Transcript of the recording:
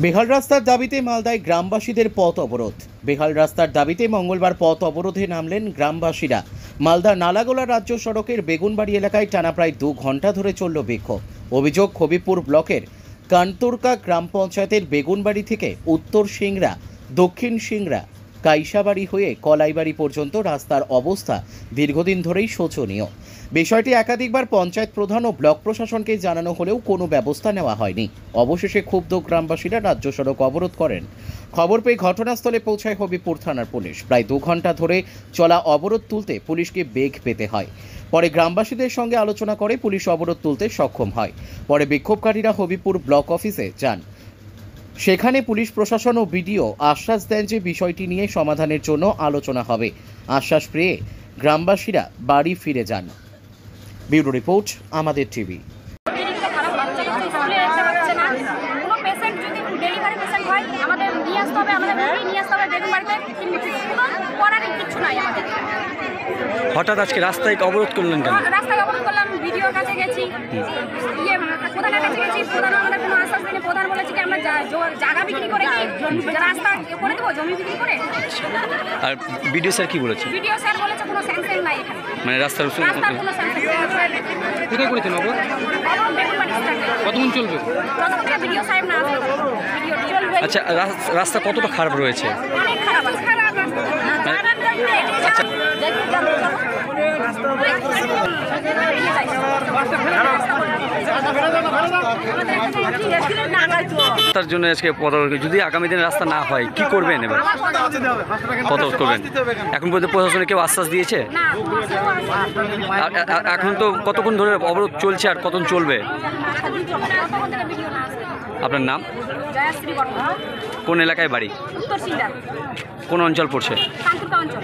বেহাল রাস্তার দাবিতে মালদায় গ্রামবাসীদের পথ অবরোধ। বেহাল রাস্তার দাবিতে মঙ্গলবার পথ অবরোধে নামলেন গ্রামবাসীরা। মালদা নালাগোলা রাজ্য সড়কের বেগুনবাড়ি এলাকায় টানা প্রায় 2 ঘন্টা ধরে চলল বিক্ষোভ। অভিযোগ, হবিপুর ব্লকের কানতুরকা গ্রাম পঞ্চায়েতের বেগুনবাড়ি থেকে উত্তর সিংড়া, দক্ষিণ সিংড়া, কাইসাবাড়ি হয়ে কলাইবাড়ি পর্যন্ত রাস্তার অবস্থা দীর্ঘদিন ধরেই শোচনীয়। বিষয়টি একাধিকবার পঞ্চায়েত প্রধান ও ব্লক প্রশাসনকে জানানো হলেও কোনো ব্যবস্থা নেওয়া হয়নি। অবশেষে ক্ষুব্ধ গ্রামবাসীরা রাজ্য সড়ক অবরোধ করেন। খবর পেয়ে ঘটনাস্থলে পৌঁছায় হবিপুর থানার পুলিশ। প্রায় 2 ঘন্টা ধরে চলা অবরোধ তুলতে পুলিশকে বেগ পেতে হয়। পরে গ্রামবাসীদের সঙ্গে আলোচনা করে পুলিশ অবরোধ তুলতে সক্ষম হয়। পরে বিক্ষোভকারীরা হবিপুর ব্লক অফিসে যান। সেখানে পুলিশ প্রশাসন ও বিডিও আশ্বাস দেন যে বিষয়টি নিয়ে সমাধানের জন্য আলোচনা হবে। আশ্বাস পেয়ে গ্রামবাসীরা বাড়ি ফিরে যান। ব্যুরো রিপোর্ট, আমাদের টিভি। হঠাৎ আজকে রাস্তায় অবরোধ করলেন কেন? রাস্তায় অবরোধ করলাম, ভিডিওর কাছে গেছি, প্রধানের কাছে গেছি। প্রধান আমাদের কোনো আশ্বাস দেয়নি। প্রধান বলেছে কি আমরা জায়গা বিক্রি করে রাস্তা করে দেবো, জমি বিক্রি করে। আর বিডিও স্যার কি বলেছে? ভিডিও স্যার বলেছে কোনো স্যাংশন নাই এখানে, মানে রাস্তার কোনো স্যাংশন। কোথায় করেছেন অবরোধ? কতক্ষণ চলবে? ভিডিও সাহেব না ভিডিও চলবে। আচ্ছা, রাস্তা কতটা খারাপ রয়েছে? অনেক খারাপ আছে। আচ্ছা, তার জন্য আজকে পদক্ষেপ, যদি আগামী দিনে রাস্তা না হয় কি করবেন? এবার পদক্ষেপ করবেন। এখন পর্যন্ত প্রশাসনে কেউ আশ্বাস দিয়েছে? এখন তো কতক্ষণ ধরে অবরোধ চলছে আর কতক্ষণ চলবে? আপনার নাম? জয়াশ্রী বর্মন। কোন এলাকায় বাড়ি? উত্তর সিংড়া। কোন অঞ্চল পড়ছে? কানতুরকা অঞ্চল।